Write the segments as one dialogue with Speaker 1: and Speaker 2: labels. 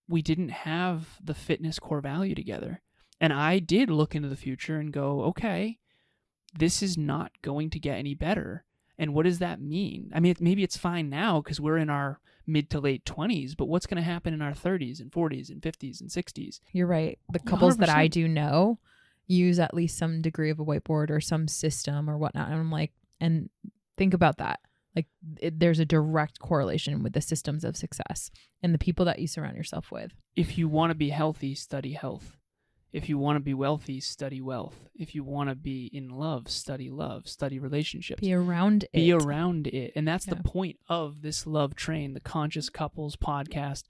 Speaker 1: we didn't have the fitness core value together. And I did look into the future and go, okay, this is not going to get any better. And what does that mean? I mean, maybe it's fine now because we're in our mid to late 20s, but what's going to happen in our 30s and 40s and 50s and 60s?
Speaker 2: You're right. The couples that I
Speaker 1: 100%.
Speaker 2: do know use at least some degree of a whiteboard or some system or whatnot. And I'm like, and think about that. Like there's a direct correlation with the systems of success and the people that you surround yourself with.
Speaker 1: If you want to be healthy, study health. If you want to be wealthy, study wealth. If you want to be in love, study relationships.
Speaker 2: Be around it.
Speaker 1: Be around it. And that's the point of this Love Train, the Conscious Couples podcast.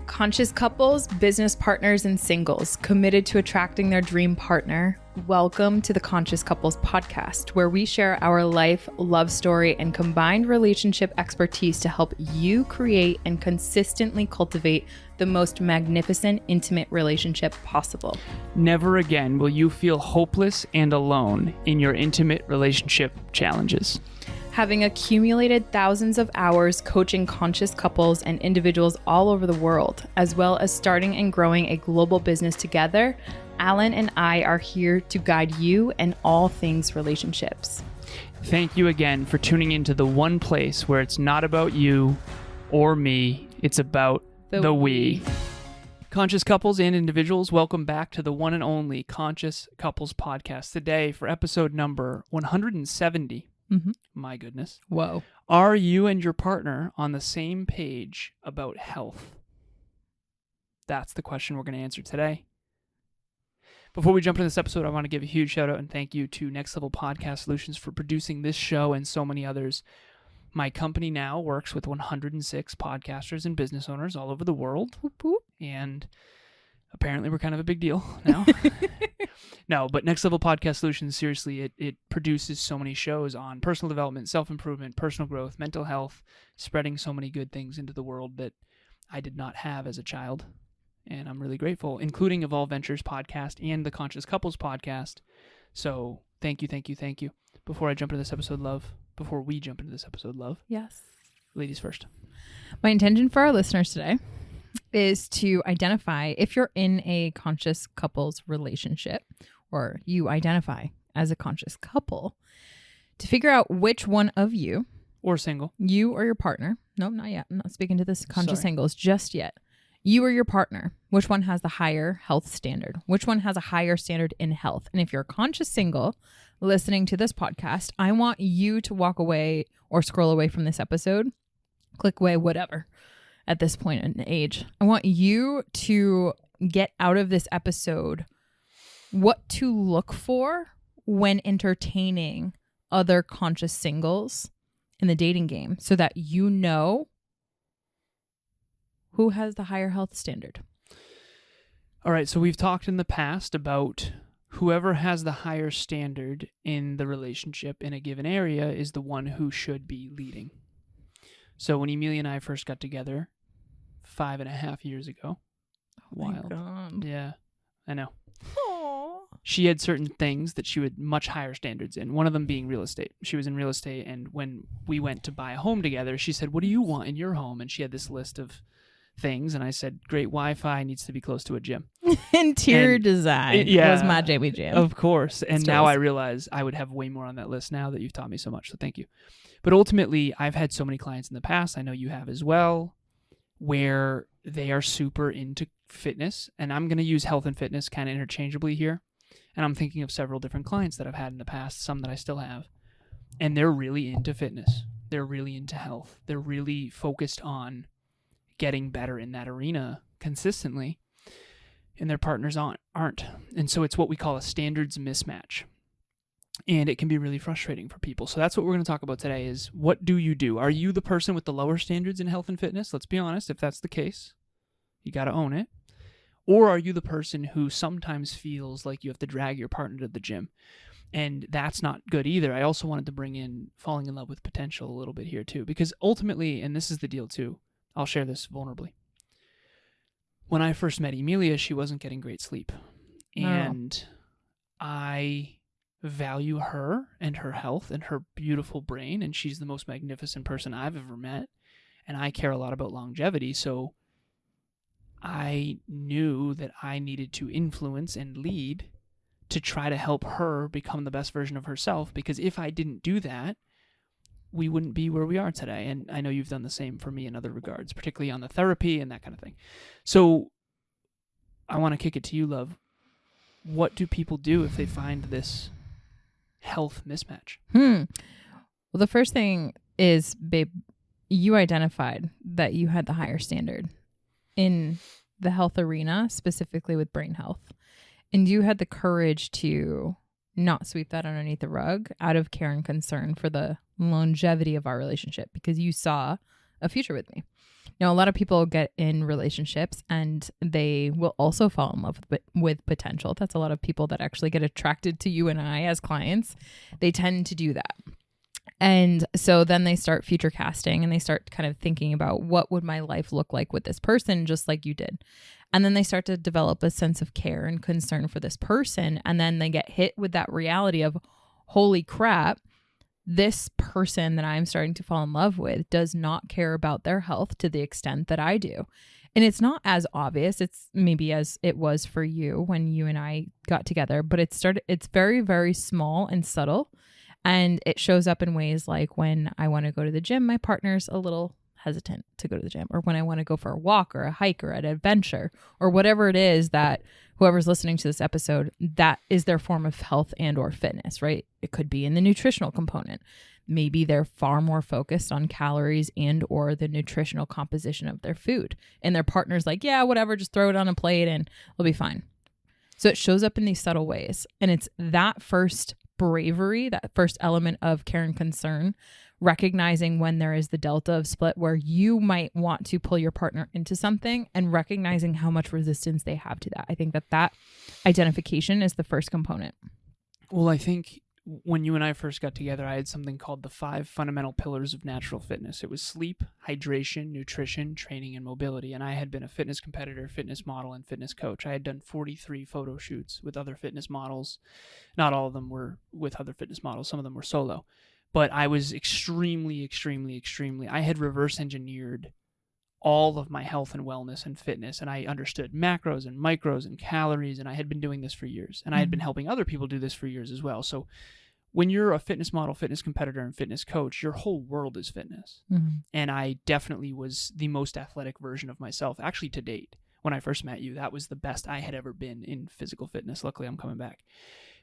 Speaker 2: Conscious couples, business partners, and singles committed to attracting their dream partner. Welcome to the Conscious Couples podcast, where we share our life, love story, and combined relationship expertise to help you create and consistently cultivate the most magnificent, intimate relationship possible.
Speaker 1: Never again will you feel hopeless and alone in your intimate relationship challenges.
Speaker 2: Having accumulated thousands of hours coaching conscious couples and individuals all over the world, as well as starting and growing a global business together, Alan and I are here to guide you in all things relationships.
Speaker 1: Thank you again for tuning into the one place where it's not about you or me, it's about the we. Conscious couples and individuals, welcome back to the one and only Conscious Couples podcast. Today, for episode number 170, my goodness.
Speaker 2: Whoa.
Speaker 1: Are you and your partner on the same page about health? That's the question we're going to answer today. Before we jump into this episode, I want to give a huge shout out and thank you to Next Level Podcast Solutions for producing this show and so many others. My company now works with 106 podcasters and business owners all over the world.
Speaker 2: Whoop, whoop.
Speaker 1: And apparently we're kind of a big deal now. No, but Next Level Podcast Solutions, seriously, it produces so many shows on personal development, self-improvement, personal growth, mental health, spreading so many good things into the world that I did not have as a child. And I'm really grateful, including Evolve Ventures podcast and the Conscious Couples podcast. So thank you, thank you, thank you. Before we jump into this episode, love,
Speaker 2: Yes.
Speaker 1: ladies first.
Speaker 2: My intention for our listeners today is to identify if you're in a conscious couples relationship or you identify as a conscious couple, to figure out which one of you,
Speaker 1: or single,
Speaker 2: you or your partner, no, not yet, I'm not speaking to this conscious
Speaker 1: Sorry.
Speaker 2: singles just yet, you or your partner, which one has the higher health standard, which one has a higher standard in health. And if you're a conscious single listening to this podcast, I want you to walk away or scroll away from this episode, click away, whatever. At this point in age, I want you to get out of this episode what to look for when entertaining other conscious singles in the dating game so that you know who has the higher health standard.
Speaker 1: All right, so we've talked in the past about whoever has the higher standard in the relationship in a given area is the one who should be leading. So when Emilia and I first got together 5.5 years ago, wild.
Speaker 2: God.
Speaker 1: Yeah, I know.
Speaker 2: Aww.
Speaker 1: She had certain things that she had much higher standards in, one of them being real estate. She was in real estate, and when we went to buy a home together, she said, what do you want in your home? And she had this list of things, and I said, great Wi-Fi, needs to be close to a gym.
Speaker 2: Interior
Speaker 1: And
Speaker 2: design was my Jamie Jam.
Speaker 1: Of course. And
Speaker 2: Still
Speaker 1: now
Speaker 2: is.
Speaker 1: I realize I would have way more on that list now that you've taught me so much, so thank you. But ultimately, I've had so many clients in the past, I know you have as well, where they are super into fitness, and I'm going to use health and fitness kind of interchangeably here. And I'm thinking of several different clients that I've had in the past, some that I still have, and they're really into fitness. They're really into health. They're really focused on getting better in that arena consistently, and their partners aren't. And so it's what we call a standards mismatch. And it can be really frustrating for people. So that's what we're going to talk about today is, what do you do? Are you the person with the lower standards in health and fitness? Let's be honest. If that's the case, you got to own it. Or are you the person who sometimes feels like you have to drag your partner to the gym? And that's not good either. I also wanted to bring in falling in love with potential a little bit here too, because ultimately, and this is the deal too, I'll share this vulnerably. When I first met Emilia, she wasn't getting great sleep. And I value her and her health and her beautiful brain, and she's the most magnificent person I've ever met. and I care a lot about longevity. So I knew that I needed to influence and lead to try to help her become the best version of herself, because if I didn't do that, we wouldn't be where we are today. And I know you've done the same for me in other regards, particularly on the therapy and that kind of thing. So I want to kick it to you, love. What do people do if they find this health mismatch?
Speaker 2: Well, the first thing is, babe, you identified that you had the higher standard in the health arena, specifically with brain health. And you had the courage to not sweep that underneath the rug out of care and concern for the longevity of our relationship, because you saw a future with me. Now, a lot of people get in relationships and they will also fall in love with potential. That's a lot of people that actually get attracted to you and I as clients. They tend to do that. And so then they start future casting and they start kind of thinking about, what would my life look like with this person, just like you did. And then they start to develop a sense of care and concern for this person. And then they get hit with that reality of, holy crap, this person that I'm starting to fall in love with does not care about their health to the extent that I do. And it's not as obvious. It's maybe as it was for you when you and I got together, but it's very, very small and subtle. And it shows up in ways like when I want to go to the gym, my partner's a little hesitant to go to the gym, or when I want to go for a walk or a hike or an adventure or whatever it is that whoever's listening to this episode, that is their form of health and or fitness, right? It could be in the nutritional component. Maybe they're far more focused on calories and or the nutritional composition of their food. And their partner's like, yeah, whatever, just throw it on a plate and it'll be fine. So it shows up in these subtle ways. And it's that first bravery, that first element of care and concern, recognizing when there is the delta of split where you might want to pull your partner into something, and recognizing how much resistance they have to that. I think that identification is the first component.
Speaker 1: Well, I think when you and I first got together, I had something called the 5 fundamental pillars of natural fitness. It was sleep, hydration, nutrition, training, and mobility. And I had been a fitness competitor, fitness model, and fitness coach. I had done 43 photo shoots with other fitness models. Not all of them were with other fitness models. Some of them were solo. But I was extremely, I had reverse engineered all of my health and wellness and fitness. And I understood macros and micros and calories. And I had been doing this for years. And I had been helping other people do this for years as well. So when you're a fitness model, fitness competitor, and fitness coach, your whole world is fitness. And I definitely was the most athletic version of myself, actually to date. When I first met you, that was the best I had ever been in physical fitness. Luckily, I'm coming back.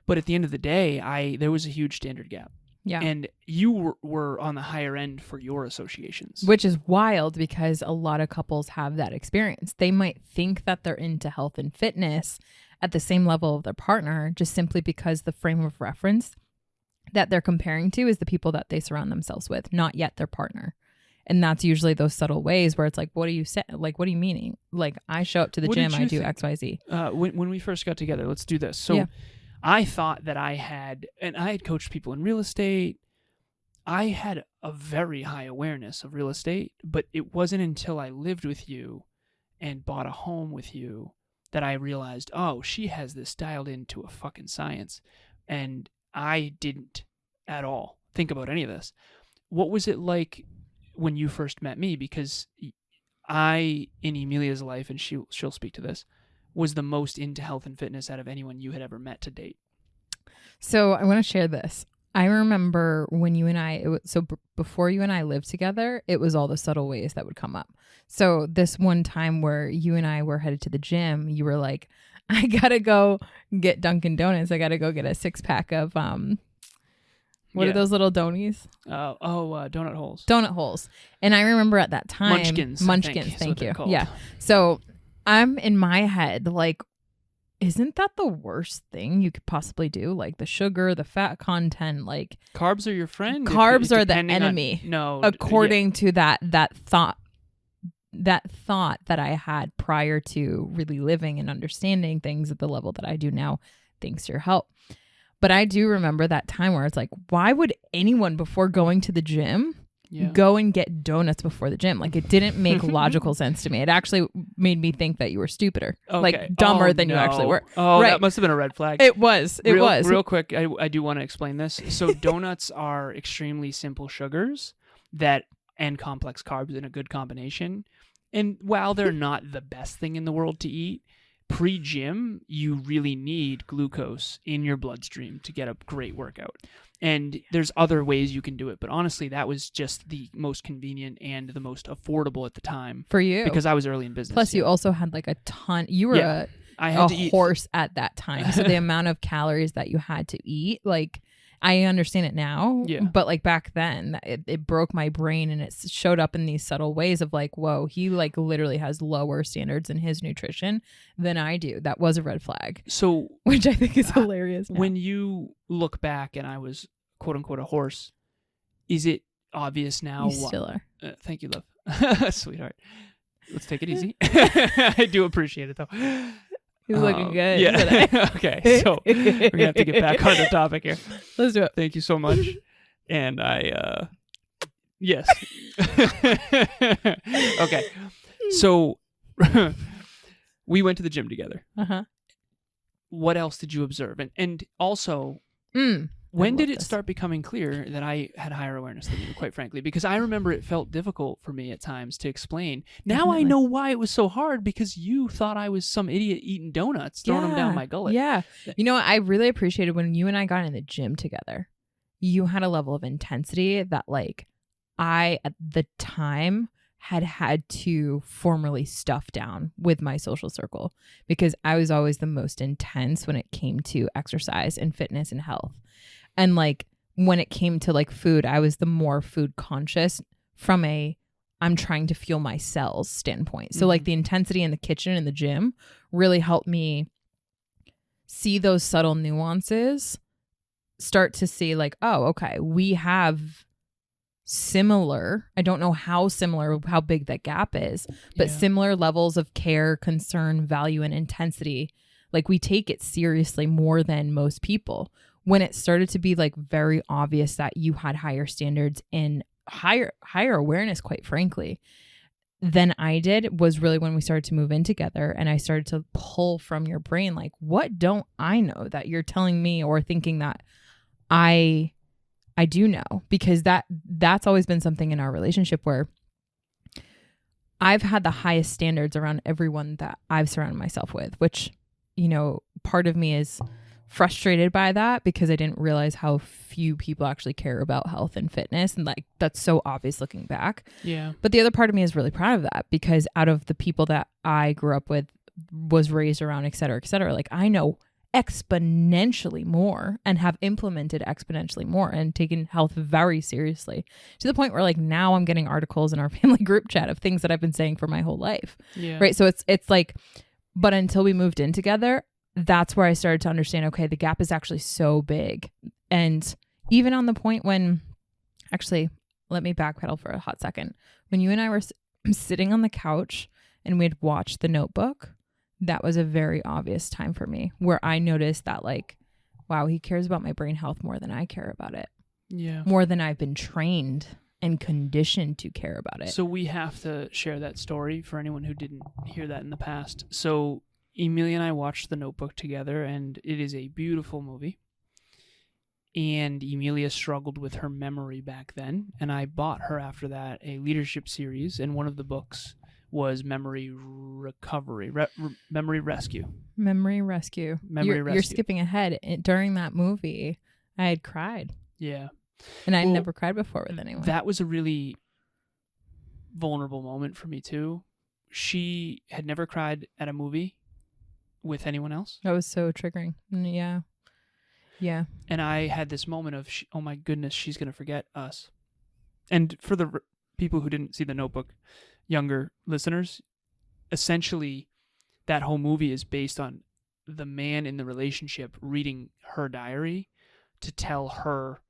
Speaker 1: But at the end of the day, there was a huge standard gap.
Speaker 2: Yeah.
Speaker 1: And you were on the higher end for your associations.
Speaker 2: Which is wild, because a lot of couples have that experience. They might think that they're into health and fitness at the same level of their partner, just simply because the frame of reference that they're comparing to is the people that they surround themselves with, not yet their partner. And that's usually those subtle ways where it's like, what are you saying? Like, what are you meaning? Like, I show up to the gym, I do think? X, Y, Z.
Speaker 1: When we first got together, let's do this. So I thought that I had coached people in real estate. I had a very high awareness of real estate, but it wasn't until I lived with you and bought a home with you that I realized, oh, she has this dialed into a fucking science. And I didn't at all think about any of this. What was it like when you first met me? Because I, in Emilia's life, and she'll speak to this, was the most into health and fitness out of anyone you had ever met to date.
Speaker 2: So I want to share this. I remember when you and I, before you and I lived together, it was all the subtle ways that would come up. So this one time where you and I were headed to the gym, you were like, I got to go get Dunkin' Donuts. I got to go get a 6-pack of, what are those little donies?
Speaker 1: Donut holes.
Speaker 2: Donut holes. And I remember at that time.
Speaker 1: Munchkins,
Speaker 2: thank you. Yeah. So I'm in my head like, isn't that the worst thing you could possibly do? Like the sugar, the fat content, like
Speaker 1: carbs are your friend.
Speaker 2: Carbs are the enemy. According to that thought that I had prior to really living and understanding things at the level that I do now, thanks to your help. But I do remember that time where it's like, why would anyone before going to the gym go and get donuts before the gym? Like, it didn't make logical sense to me. It actually made me think that you were stupider, like dumber than you actually were.
Speaker 1: Oh, right. That must have been a red flag.
Speaker 2: It was.
Speaker 1: Real quick, I do want to explain this. So donuts are extremely simple sugars that and complex carbs in a good combination. And while they're not the best thing in the world to eat, pre-gym, you really need glucose in your bloodstream to get a great workout. And there's other ways you can do it. But honestly, that was just the most convenient and the most affordable at the time.
Speaker 2: For you.
Speaker 1: Because I was early in business.
Speaker 2: Plus, you also had like a ton. You were
Speaker 1: I had to
Speaker 2: a
Speaker 1: eat
Speaker 2: horse at that time. So the amount of calories that you had to eat, like, I understand it now.
Speaker 1: Yeah.
Speaker 2: But like back then, it broke my brain, and it showed up in these subtle ways of like, whoa, he like literally has lower standards in his nutrition than I do. That was a red flag.
Speaker 1: So,
Speaker 2: which I think is hilarious now.
Speaker 1: When you look back and I was quote unquote a horse, is it obvious now?
Speaker 2: You still are.
Speaker 1: Thank you, love. Sweetheart. Let's take it easy. I do appreciate it though.
Speaker 2: He's looking good.
Speaker 1: Yeah. Okay. So we're gonna have to get back on the topic here.
Speaker 2: Let's do it.
Speaker 1: Thank you so much. And I yes. Okay. So we went to the gym together.
Speaker 2: Uh-huh.
Speaker 1: What else did you observe? And also when did it start becoming clear that I had higher awareness than you, quite frankly? Because I remember it felt difficult for me at times to explain. Now
Speaker 2: Definitely.
Speaker 1: I know why it was so hard, because you thought I was some idiot eating donuts, throwing them down my gullet.
Speaker 2: Yeah. You know what? I really appreciated when you and I got in the gym together. You had a level of intensity that, like, I, at the time, had to formally stuff down with my social circle, because I was always the most intense when it came to exercise and fitness and health. And like when it came to like food, I was the more food conscious from I'm trying to fuel my cells standpoint. So like the intensity in the kitchen and the gym really helped me see those subtle nuances, start to see like, oh, okay, we have similar, I don't know how similar, how big that gap is, but similar levels of care, concern, value, and intensity. Like we take it seriously more than most people. When it started to be like very obvious that you had higher standards and higher awareness, quite frankly, than I did, was really when we started to move in together, and I started to pull from your brain, like, what don't I know that you're telling me or thinking that I do know? Because that's always been something in our relationship where I've had the highest standards around everyone that I've surrounded myself with, which, you know, part of me is frustrated by that because I didn't realize how few people actually care about health and fitness. And like, that's so obvious looking back.
Speaker 1: Yeah.
Speaker 2: But the other part of me is really proud of that, because out of the people that I grew up with, was raised around, et cetera, like I know exponentially more and have implemented exponentially more and taken health very seriously, to the point where like now I'm getting articles in our family group chat of things that I've been saying for my whole life.
Speaker 1: Yeah.
Speaker 2: Right. So it's like, but until we moved in together, that's where I started to understand, okay, the gap is actually so big. And even on the point when, actually, let me backpedal for a hot second. When you and I were sitting on the couch and we had watched The Notebook, that was a very obvious time for me where I noticed that, like, wow, he cares about my brain health more than I care about it.
Speaker 1: Yeah.
Speaker 2: More than I've been trained and conditioned to care about it.
Speaker 1: So we have to share that story for anyone who didn't hear that in the past. So Emilia and I watched The Notebook together, and it is a beautiful movie. And Emilia struggled with her memory back then, and I bought her after that a leadership series, and one of the books was Memory Recovery, Memory Rescue.
Speaker 2: Memory Rescue. You're skipping ahead. During that movie, I had cried.
Speaker 1: Yeah.
Speaker 2: And I never cried before with anyone.
Speaker 1: That was a really vulnerable moment for me too. She had never cried at a movie with anyone else.
Speaker 2: That was so triggering. Yeah. Yeah.
Speaker 1: And I had this moment of, oh my goodness, she's going to forget us. And for the people who didn't see The Notebook, younger listeners, essentially that whole movie is based on the man in the relationship reading her diary to tell her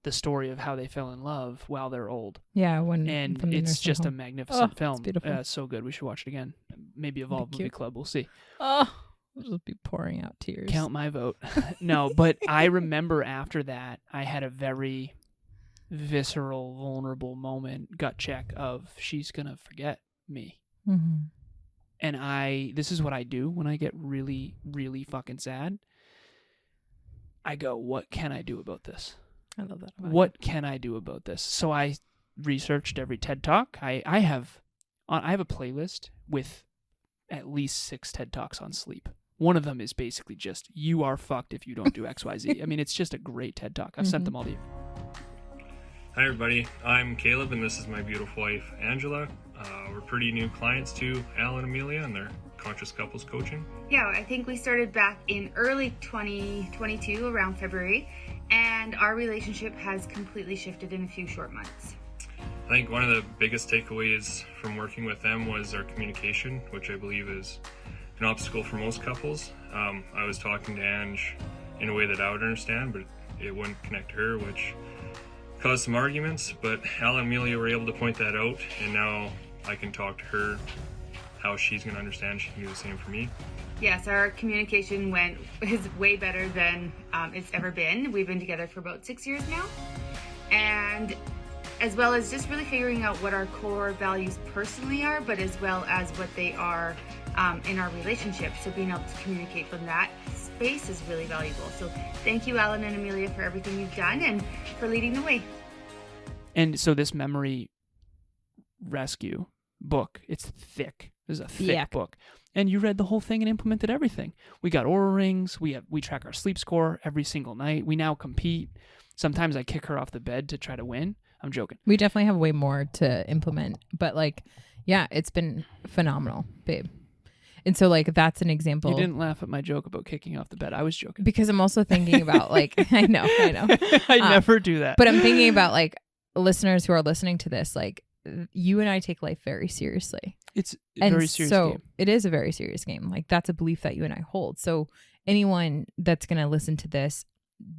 Speaker 1: the story of how they fell in love while they're old.
Speaker 2: Yeah.
Speaker 1: And it's just a magnificent film.
Speaker 2: It's beautiful.
Speaker 1: It's so good. We should watch it again. Maybe Evolve Movie Club. We'll see.
Speaker 2: Oh, I'll just be pouring out tears.
Speaker 1: Count my vote. No, but I remember after that, I had a very visceral, vulnerable moment, gut check of, she's going to forget me.
Speaker 2: Mm-hmm.
Speaker 1: And this is what I do when I get really, really fucking sad. I go, what can I do about this?
Speaker 2: I love that.
Speaker 1: What can I do about this? So I researched every TED Talk. I have a playlist with at least 6 TED Talks on sleep. One of them is basically just, you are fucked if you don't do XYZ. I mean, it's just a great TED Talk. I've sent them all to you.
Speaker 3: Hi everybody, I'm Caleb and this is my beautiful wife Angela. We're pretty new clients to Alan and Emilia and their conscious couples coaching.
Speaker 4: Yeah, I think we started back in early 2022, around February, and our relationship has completely shifted in a few short months.
Speaker 3: I think one of the biggest takeaways from working with them was our communication, which I believe is an obstacle for most couples. I was talking to Ange in a way that I would understand, but it wouldn't connect to her, which caused some arguments, but Alan and Emilia were able to point that out, and now I can talk to her how she's going to understand. She can do the same for me.
Speaker 4: Yes, our communication is way better than it's ever been. We've been together for about 6 years now, and as well as just really figuring out what our core values personally are, but as well as what they are in our relationship. So being able to communicate from that space is really valuable. So thank you, Alan and Emilia, for everything you've done and for leading the way.
Speaker 1: And so this memory rescue book, it's thick. This is a thick book. And you read the whole thing and implemented everything. We got Oura rings. We track our sleep score every single night. We now compete. Sometimes I kick her off the bed to try to win. I'm joking.
Speaker 2: We definitely have way more to implement, but it's been phenomenal, babe. And so that's an example.
Speaker 1: You didn't laugh at my joke about kicking off the bed. I was joking.
Speaker 2: Because I'm also thinking about I know.
Speaker 1: I never do that.
Speaker 2: But I'm thinking about listeners who are listening to this, you and I take life very seriously.
Speaker 1: It's a very serious game.
Speaker 2: It is a very serious game. That's a belief that you and I hold. So anyone that's going to listen to this,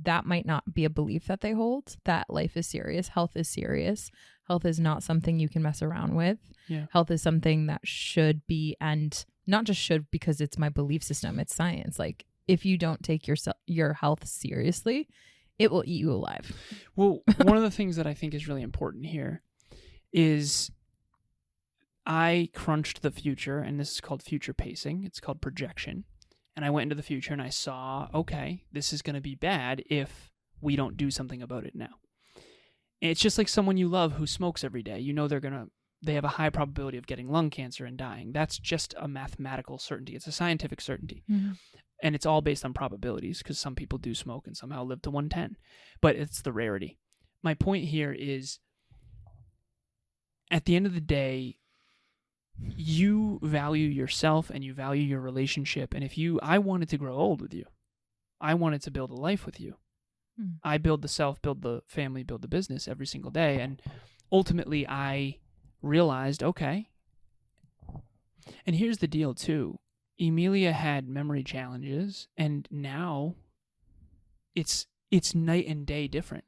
Speaker 2: that might not be a belief that they hold, that life is serious. Health is serious. Health is not something you can mess around with.
Speaker 1: Yeah.
Speaker 2: Health is something that should be, and not just should because it's my belief system, it's science. If you don't take your health seriously, it will eat you alive.
Speaker 1: Well, one of the things that I think is really important here is I crunched the future, and this is called future pacing. It's called projection. And I went into the future and I saw, okay, this is going to be bad if we don't do something about it now. And it's just like someone you love who smokes every day. You know they have a high probability of getting lung cancer and dying. That's just a mathematical certainty. It's a scientific certainty. Mm-hmm. And it's all based on probabilities because some people do smoke and somehow live to 110. But it's the rarity. My point here is, at the end of the day, you value yourself and you value your relationship. And I wanted to grow old with you. I wanted to build a life with you. I build the self, build the family, build the business every single day. And ultimately I realized, okay. And here's the deal too. Emilia had memory challenges and now it's night and day different.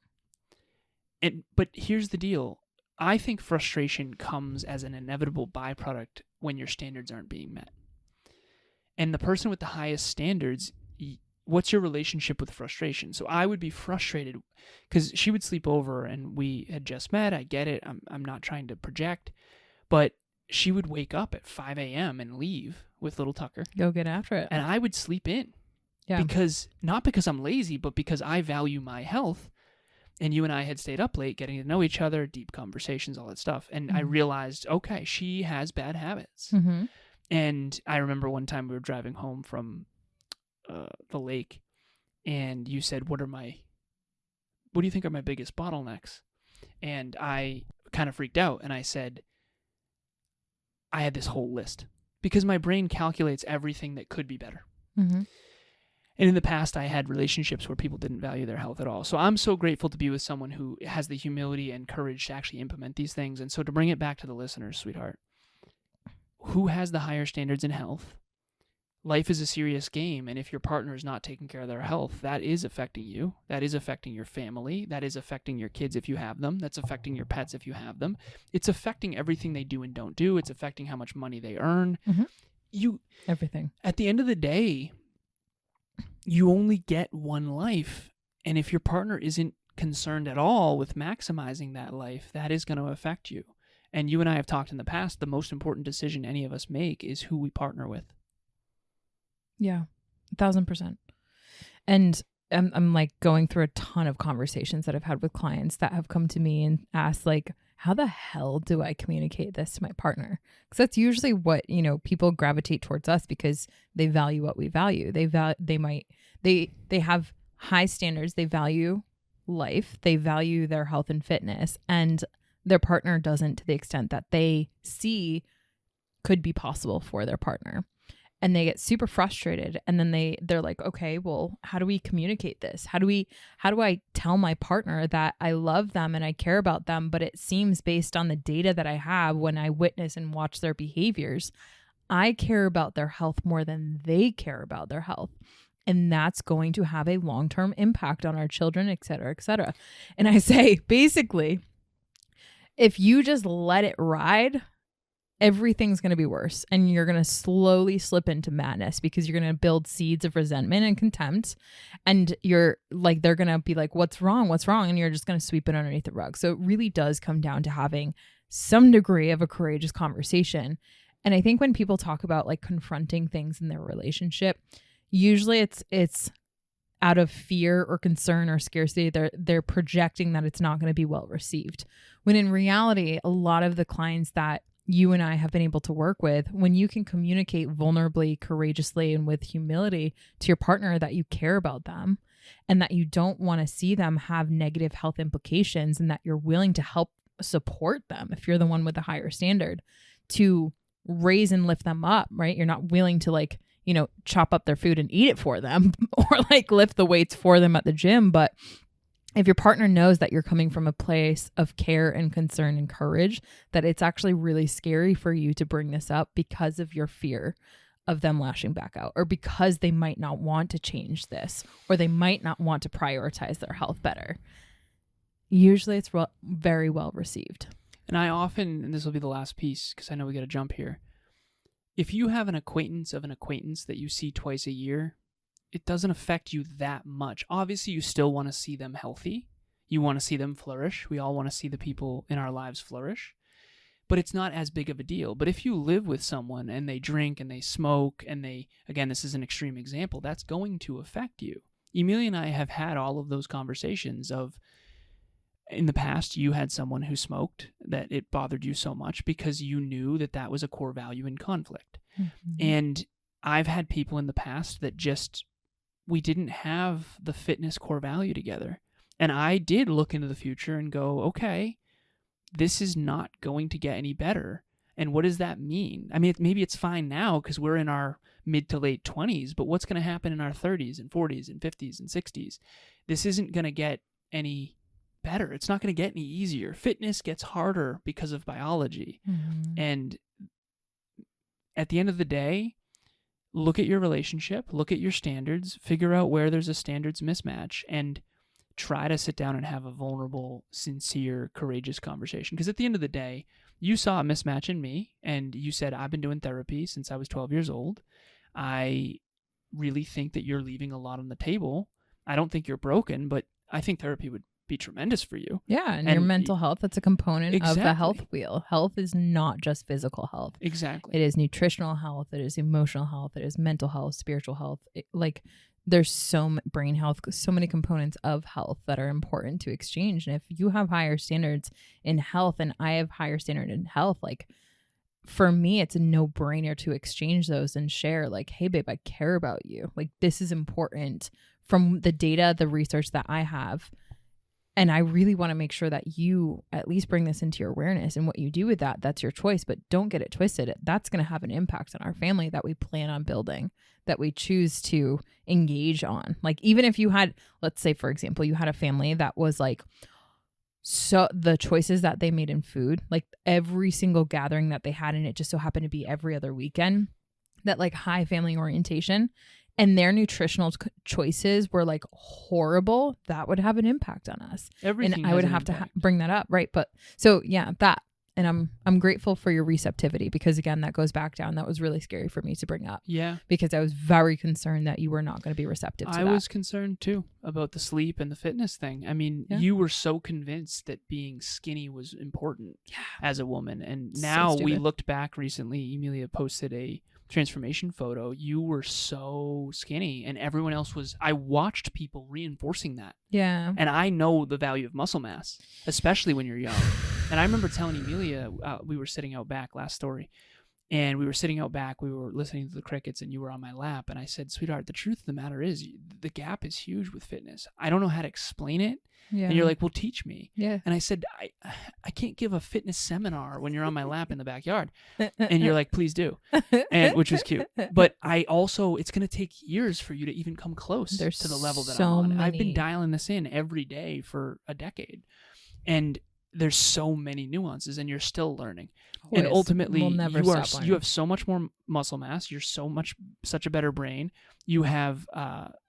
Speaker 1: But here's the deal. I think frustration comes as an inevitable byproduct when your standards aren't being met. And the person with the highest standards, what's your relationship with frustration? So I would be frustrated because she would sleep over and we had just met. I get it. I'm not trying to project. But she would wake up at 5 a.m. and leave with little Tucker.
Speaker 2: Go get after it.
Speaker 1: And I would sleep in. Yeah. Not because I'm lazy, but because I value my health. And you and I had stayed up late getting to know each other, deep conversations, all that stuff. And I realized, okay, she has bad habits. Mm-hmm. And I remember one time we were driving home from the lake and you said, what do you think are my biggest bottlenecks? And I kind of freaked out and I said, I had this whole list because my brain calculates everything that could be better. Mm-hmm. And in the past, I had relationships where people didn't value their health at all. So I'm so grateful to be with someone who has the humility and courage to actually implement these things. And so to bring it back to the listeners, sweetheart, who has the higher standards in health? Life is a serious game. And if your partner is not taking care of their health, that is affecting you. That is affecting your family. That is affecting your kids if you have them. That's affecting your pets if you have them. It's affecting everything they do and don't do. It's affecting how much money they earn. Mm-hmm.
Speaker 2: Everything.
Speaker 1: At the end of the day, you only get one life. And if your partner isn't concerned at all with maximizing that life, that is going to affect you. And you and I have talked in the past, the most important decision any of us make is who we partner with.
Speaker 2: Yeah, 1,000%. And I'm going through a ton of conversations that I've had with clients that have come to me and asked how the hell do I communicate this to my partner? Because that's usually what, people gravitate towards us because they value what we value. They have high standards. They value life. They value their health and fitness, and their partner doesn't, to the extent that they see could be possible for their partner. And they get super frustrated, and then they're like, okay, well, how do we communicate this? How do I tell my partner that I love them and I care about them, but it seems based on the data that I have when I witness and watch their behaviors, I care about their health more than they care about their health. And that's going to have a long-term impact on our children, et cetera, et cetera. And I say, basically, if you just let it ride, everything's going to be worse, and you're going to slowly slip into madness because you're going to build seeds of resentment and contempt, and they're going to be like, what's wrong, and you're just going to sweep it underneath the rug. So it really does come down to having some degree of a courageous conversation. And I think when people talk about like confronting things in their relationship, usually it's out of fear or concern or scarcity. They're projecting that it's not going to be well received, when in reality, a lot of the clients that you and I have been able to work with, when you can communicate vulnerably, courageously, and with humility to your partner that you care about them and that you don't want to see them have negative health implications, and that you're willing to help support them if you're the one with the higher standard to raise and lift them up, right? You're not willing to chop up their food and eat it for them or lift the weights for them at the gym. But if your partner knows that you're coming from a place of care and concern and courage, that it's actually really scary for you to bring this up because of your fear of them lashing back out, or because they might not want to change this, or they might not want to prioritize their health better, usually it's very well received.
Speaker 1: And I often, and this will be the last piece because I know we got to jump here. If you have an acquaintance of an acquaintance that you see twice a year, it doesn't affect you that much. Obviously, you still want to see them healthy. You want to see them flourish. We all want to see the people in our lives flourish. But it's not as big of a deal. But if you live with someone and they drink and they smoke and again, this is an extreme example, that's going to affect you. Emilia and I have had all of those conversations of, in the past, you had someone who smoked, that it bothered you so much because you knew that was a core value in conflict. Mm-hmm. And I've had people in the past that we didn't have the fitness core value together. And I did look into the future and go, okay, this is not going to get any better. And what does that mean? I mean, maybe it's fine now because we're in our mid to late 20s, but what's going to happen in our 30s and 40s and 50s and 60s? This isn't going to get any better. It's not going to get any easier. Fitness gets harder because of biology. Mm-hmm. And at the end of the day, look at your relationship, look at your standards, figure out where there's a standards mismatch, and try to sit down and have a vulnerable, sincere, courageous conversation. Because at the end of the day, you saw a mismatch in me, and you said, I've been doing therapy since I was 12 years old. I really think that you're leaving a lot on the table. I don't think you're broken, but I think therapy would be tremendous for you.
Speaker 2: Yeah, and your mental health, that's a component of the health wheel. Health is not just physical health.
Speaker 1: Exactly.
Speaker 2: It is nutritional health, it is emotional health, it is mental health, spiritual health. There's brain health, so many components of health that are important to exchange. And if you have higher standards in health and I have higher standard in health, for me, it's a no-brainer to exchange those and share, hey, babe, I care about you. This is important from the data, the research that I have. And I really want to make sure that you at least bring this into your awareness, and what you do with that, that's your choice, but don't get it twisted. That's going to have an impact on our family that we plan on building, that we choose to engage on. Even if you had, let's say, for example, you had a family that was so the choices that they made in food, every single gathering that they had, and it just so happened to be every other weekend, that high family orientation, and their nutritional choices were horrible, that would have an impact on us.
Speaker 1: Everything
Speaker 2: and I would have to bring that up, right? But so yeah, that. And I'm grateful for your receptivity, because again, that goes back down. That was really scary for me to bring up.
Speaker 1: Yeah.
Speaker 2: Because I was very concerned that you were not going to be receptive to that.
Speaker 1: I was concerned too about the sleep and the fitness thing. I mean, you were so convinced that being skinny was important as a woman. And now we looked back recently, Emilia posted a transformation photo. You were so skinny, and everyone else was. I watched people reinforcing that.
Speaker 2: Yeah.
Speaker 1: And I know the value of muscle mass, especially when you're young. And I remember telling Emilia, we were sitting out back, last story, and we were sitting out back, we were listening to the crickets, and you were on my lap, and I said, sweetheart, the truth of the matter is the gap is huge with fitness. I don't know how to explain it.
Speaker 2: Yeah.
Speaker 1: And you're like, well, teach me.
Speaker 2: Yeah.
Speaker 1: And I said, I can't give a fitness seminar when you're on my lap in the backyard. And you're like, please do. And which was cute. But I also, it's going to take years for you to even come close to the level that I'm on. I've been dialing this in every day for a decade. And there's so many nuances, and you're still learning.
Speaker 2: Always.
Speaker 1: And ultimately,
Speaker 2: We'll never stop
Speaker 1: you have so much more muscle mass. You're such a better brain. You have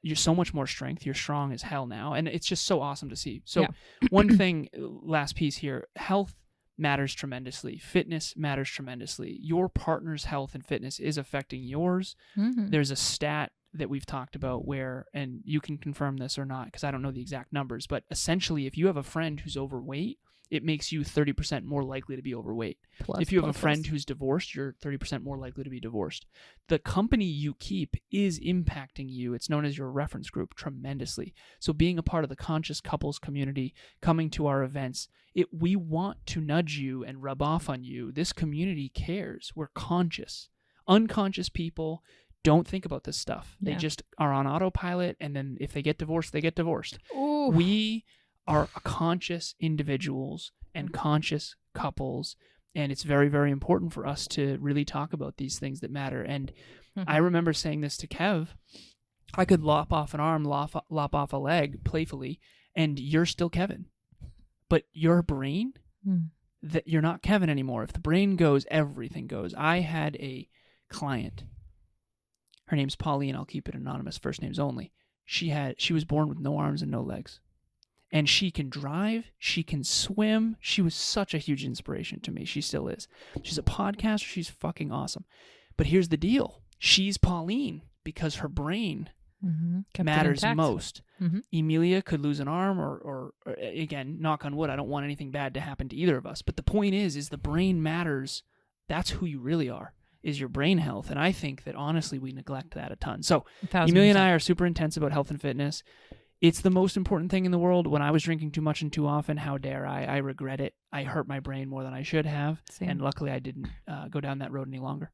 Speaker 1: you're so much more strength. You're strong as hell now, and it's just so awesome to see. So one thing, last piece here: health matters tremendously. Fitness matters tremendously. Your partner's health and fitness is affecting yours.
Speaker 2: Mm-hmm.
Speaker 1: There's a stat that we've talked about where, and you can confirm this or not because I don't know the exact numbers, but essentially, if you have a friend who's overweight, it makes you 30% more likely to be overweight. If you have a friend who's divorced, you're 30% more likely to be divorced. The company you keep is impacting you. It's known as your reference group tremendously. So being a part of the conscious couples community, coming to our events, we want to nudge you and rub off on you. This community cares. We're conscious. Unconscious people don't think about this stuff. They just are on autopilot, and then if they get divorced, they get divorced.
Speaker 2: Ooh.
Speaker 1: We are conscious individuals and conscious couples, and it's very, very important for us to really talk about these things that matter. And I remember saying this to Kev: I could lop off an arm, lop off a leg playfully, and you're still Kevin. But your brain, that you're not Kevin anymore. If the brain goes, everything goes. I had a client. Her name's Pauline. I'll keep it anonymous. First names only. She was born with no arms and no legs. And she can drive, she can swim. She was such a huge inspiration to me. She still is. She's a podcaster. She's fucking awesome. But here's the deal. She's Pauline because her brain matters most. Emilia could lose an arm or again, knock on wood, I don't want anything bad to happen to either of us. But the point is the brain matters. That's who you really are, is your brain health. And I think that honestly we neglect that a ton. So
Speaker 2: 1,000%.
Speaker 1: Emilia and I are super intense about health and fitness. It's the most important thing in the world. When I was drinking too much and too often, how dare I? I regret it. I hurt my brain more than I should have.
Speaker 2: Same.
Speaker 1: And luckily I didn't go down that road any longer.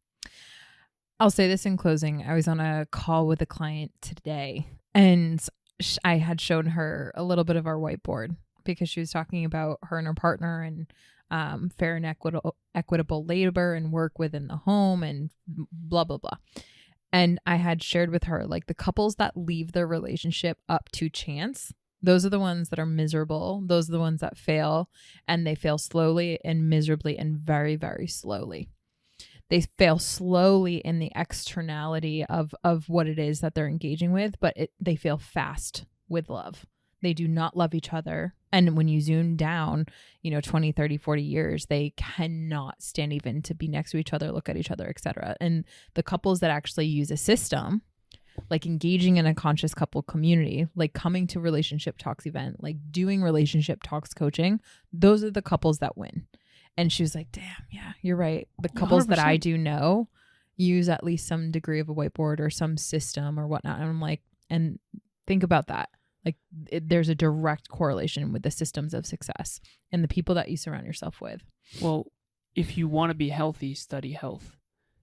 Speaker 2: I'll say this in closing. I was on a call with a client today, and I had shown her a little bit of our whiteboard because she was talking about her and her partner and fair and equitable labor and work within the home and blah, blah, blah. And I had shared with her, like, the couples that leave their relationship up to chance, those are the ones that are miserable. Those are the ones that fail, and they fail slowly and miserably and very, very slowly. They fail slowly in the externality of what it is that they're engaging with, but they fail fast with love. They do not love each other. And when you zoom down, 20, 30, 40 years, they cannot stand even to be next to each other, look at each other, etc. And the couples that actually use a system, like engaging in a conscious couple community, like coming to relationship talks event, like doing relationship talks coaching, those are the couples that win. And she was like, damn, yeah, you're right. The couples 100%. That I do know use at least some degree of a whiteboard or some system or whatnot. And I'm like, and think about that. Like there's a direct correlation with the systems of success and the people that you surround yourself with.
Speaker 1: Well, if you want to be healthy, study health.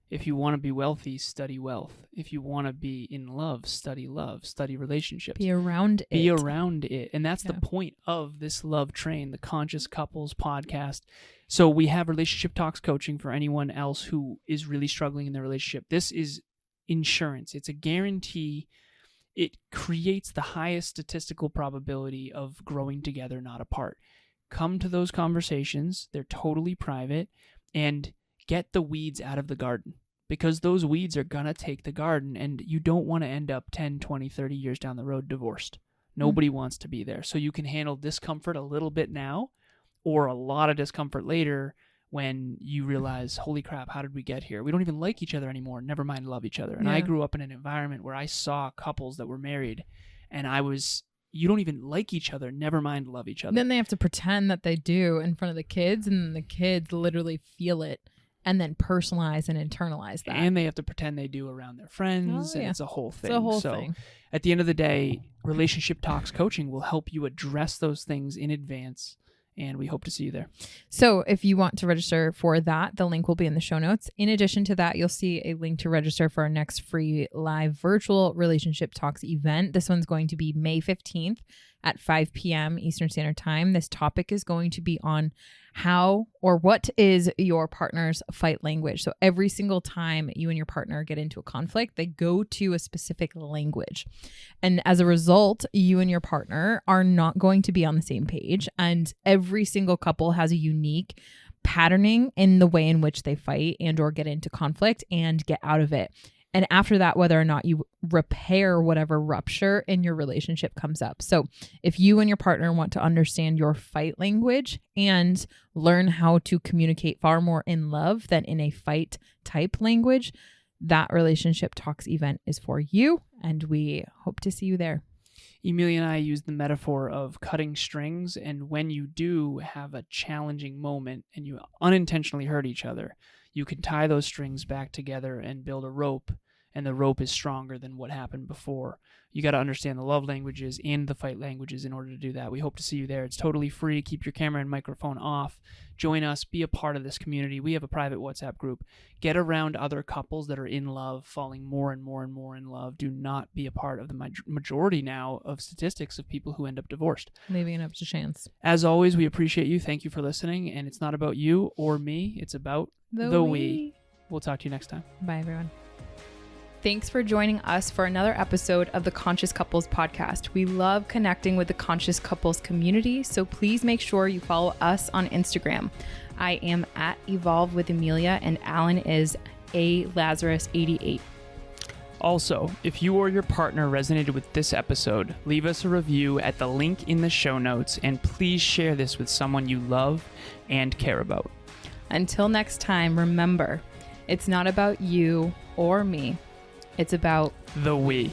Speaker 1: If you want to be wealthy, study wealth. If you want to be in love, study relationships.
Speaker 2: Be around it.
Speaker 1: And that's the point of this love train, the Conscious Couples podcast. So we have relationship talks coaching for anyone else who is really struggling in their relationship. This is insurance. It's a guarantee. It creates the highest statistical probability of growing together, not apart. Come to those conversations. They're totally private. And get the weeds out of the garden, because those weeds are going to take the garden, and you don't want to end up 10, 20, 30 years down the road divorced. Nobody wants to be there. So you can handle discomfort a little bit now, or a lot of discomfort later when you realize, holy crap, how did we get here? We don't even like each other anymore. Never mind love each other. And I grew up in an environment where I saw couples that were married, and you don't even like each other. Never mind love each other.
Speaker 2: Then they have to pretend that they do in front of the kids, and the kids literally feel it and then personalize and internalize that.
Speaker 1: And they have to pretend they do around their friends, and it's a whole thing.
Speaker 2: It's a whole thing.
Speaker 1: At the end of the day, relationship talks coaching will help you address those things in advance and we hope to see you there.
Speaker 2: So if you want to register for that, the link will be in the show notes. In addition to that, you'll see a link to register for our next free live virtual Relationship Talks event. This one's going to be May 15th at 5 p.m. Eastern Standard Time. This topic is going to be on how or what is your partner's fight language. So every single time you and your partner get into a conflict, they go to a specific language. And as a result, you and your partner are not going to be on the same page. And every single couple has a unique patterning in the way in which they fight and or get into conflict and get out of it. And after that, whether or not you repair whatever rupture in your relationship comes up. So if you and your partner want to understand your fight language and learn how to communicate far more in love than in a fight type language, that Relationship Talks event is for you. And we hope to see you there.
Speaker 1: Emilia and I use the metaphor of cutting strings, and when you do have a challenging moment and you unintentionally hurt each other, you can tie those strings back together and build a rope, and the rope is stronger than what happened before. You got to understand the love languages and the fight languages in order to do that. We hope to see you there. It's totally free. Keep your camera and microphone off. Join us. Be a part of this community. We have a private WhatsApp group. Get around other couples that are in love, falling more and more and more in love. Do not be a part of the majority now of statistics of people who end up divorced.
Speaker 2: Leaving it up to chance.
Speaker 1: As always, we appreciate you. Thank you for listening. And it's not about you or me. It's about the we. We'll talk to you next time.
Speaker 2: Bye, everyone.
Speaker 5: Thanks for joining us for another episode of the Conscious Couples podcast. We love connecting with the Conscious Couples community, so please make sure you follow us on Instagram. I am at Evolve with Emilia, and Alan is alazarus88.
Speaker 1: Also, if you or your partner resonated with this episode, leave us a review at the link in the show notes, and please share this with someone you love and care about.
Speaker 5: Until next time, remember, it's not about you or me. It's about
Speaker 1: the we.